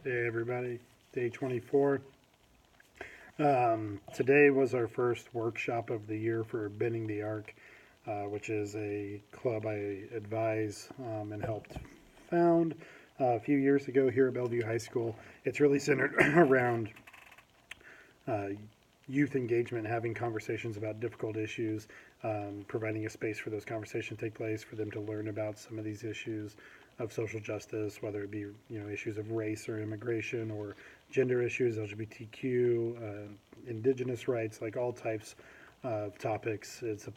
Hey everybody, day 24. Today was our first workshop of the year for Bending the Arc, which is a club I advise and helped found a few years ago here at Bellevue High School. It's really centered around uh, youth engagement, having conversations about difficult issues, providing a space for those conversations to take place, for them to learn about some of these issues of social justice, whether it be issues of race or immigration or gender issues, LGBTQ, indigenous rights, like all types of topics. It's a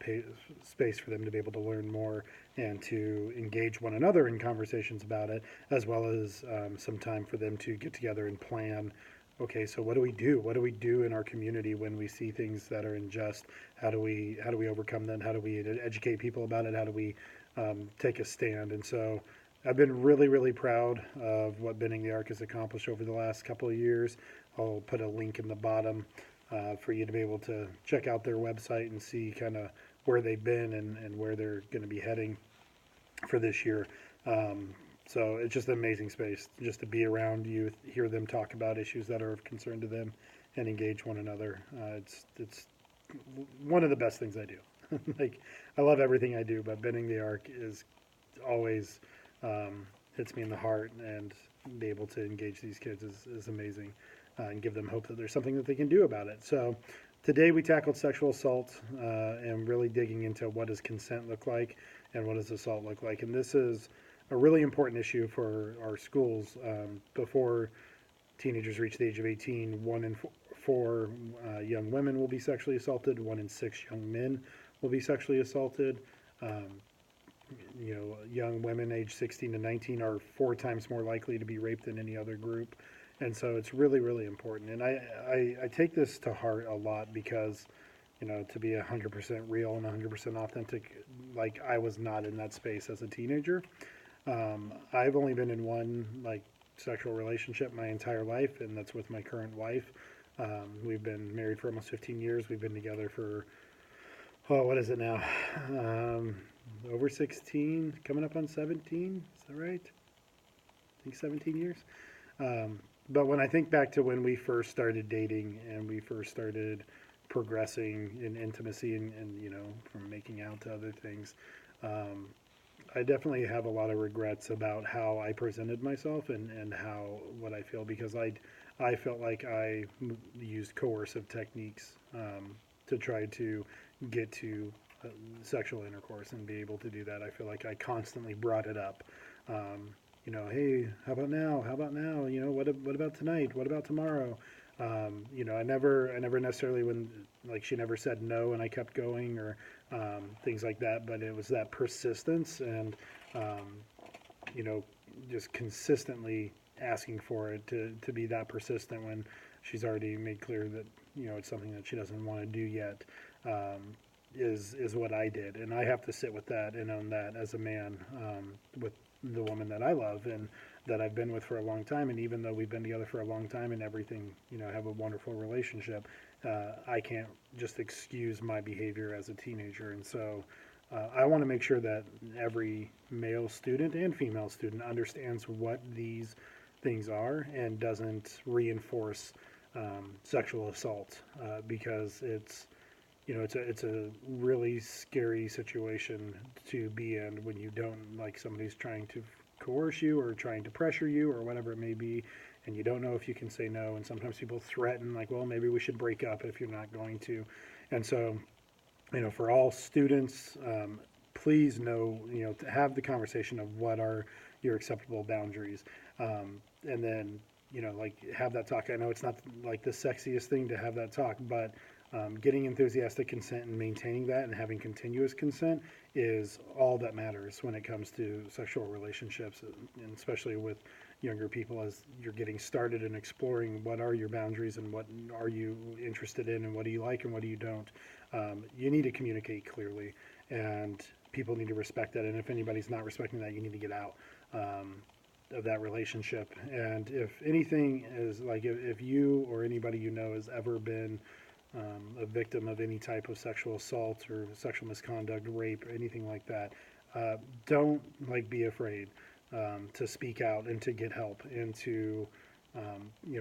space for them to be able to learn more and to engage one another in conversations about it, as well as some time for them to get together and plan. Okay, so what do we do? What do we do in our community when we see things that are unjust? How do we overcome them? How do we educate people about it? How do we take a stand? And so I've been really, really proud of what Bending the Arc has accomplished over the last couple of years. I'll put a link in the bottom for you to be able to check out their website and see kind of where they've been and where they're going to be heading for this year. So it's just an amazing space just to be around youth, hear them talk about issues that are of concern to them, and engage one another. It's one of the best things I do. Like, I love everything I do, but Bending the Arc is always hits me in the heart, and be able to engage these kids is amazing, and give them hope that there's something that they can do about it. So today we tackled sexual assault, and really digging into what does consent look like and what does assault look like. And this is a really important issue for our schools. Before teenagers reach the age of 18, one in four young women will be sexually assaulted, one in six young men will be sexually assaulted. Um, Young women aged 16 to 19 are four times more likely to be raped than any other group. And so it's really, really important. And I take this to heart a lot because, to be 100% real and 100% authentic, like, I was not in that space as a teenager. I've only been in one, like, sexual relationship my entire life, and that's with my current wife. We've been married for almost 15 years. We've been together for, oh, what is it now? Over 16, coming up on 17. Is that right? I think 17 years. But when I think back to when we first started dating and we first started progressing in intimacy and from making out to other things, I definitely have a lot of regrets about how I presented myself and how what I feel, because I felt like I used coercive techniques to try to get to sexual intercourse and be able to do that. I feel like I constantly brought it up. Hey, how about now? How about now? What about tonight? What about tomorrow? I never necessarily, when, like, she never said no and I kept going, or things like that. But it was that persistence and um, you know just consistently asking for it to be that persistent when she's already made clear that it's something that she doesn't want to do yet. Is what I did, and I have to sit with that and own that as a man, with the woman that I love and that I've been with for a long time. And even though we've been together for a long time and everything, have a wonderful relationship, I can't just excuse my behavior as a teenager. And so I want to make sure that every male student and female student understands what these things are and doesn't reinforce sexual assault, because it's a really scary situation to be in when you don't, like, somebody's trying to coerce you or trying to pressure you or whatever it may be, and you don't know if you can say no. And sometimes people threaten, like, well, maybe we should break up if you're not going to. And so, for all students, please know, to have the conversation of what are your acceptable boundaries, and then like, have that talk. I know it's not like the sexiest thing to have that talk, but getting enthusiastic consent and maintaining that and having continuous consent is all that matters when it comes to sexual relationships, and especially with younger people, as you're getting started and exploring what are your boundaries and what are you interested in and what do you like and what do you don't. You need to communicate clearly, and people need to respect that. And if anybody's not respecting that, you need to get out of that relationship. And if anything is, like, if you or anybody has ever been a victim of any type of sexual assault or sexual misconduct, rape, or anything like that, don't, like, be afraid to speak out and to get help and to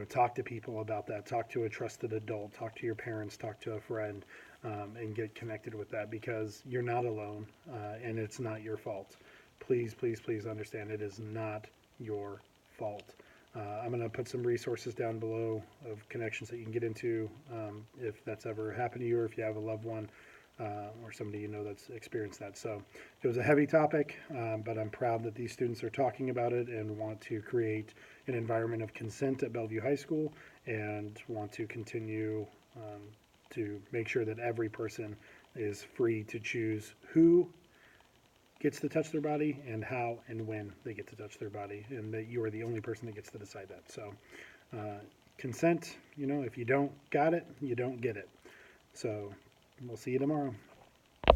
talk to people about that. Talk to a trusted adult. Talk to your parents. Talk to a friend, and get connected with that, because you're not alone, and it's not your fault. Please, please, please understand, it is not your fault. I'm going to put some resources down below of connections that you can get into, if that's ever happened to you, or if you have a loved one or somebody you know that's experienced that. So it was a heavy topic, but I'm proud that these students are talking about it and want to create an environment of consent at Bellevue High School, and want to continue to make sure that every person is free to choose who gets to touch their body and how and when they get to touch their body, and that you are the only person that gets to decide that. So consent, if you don't got it, you don't get it. So we'll see you tomorrow.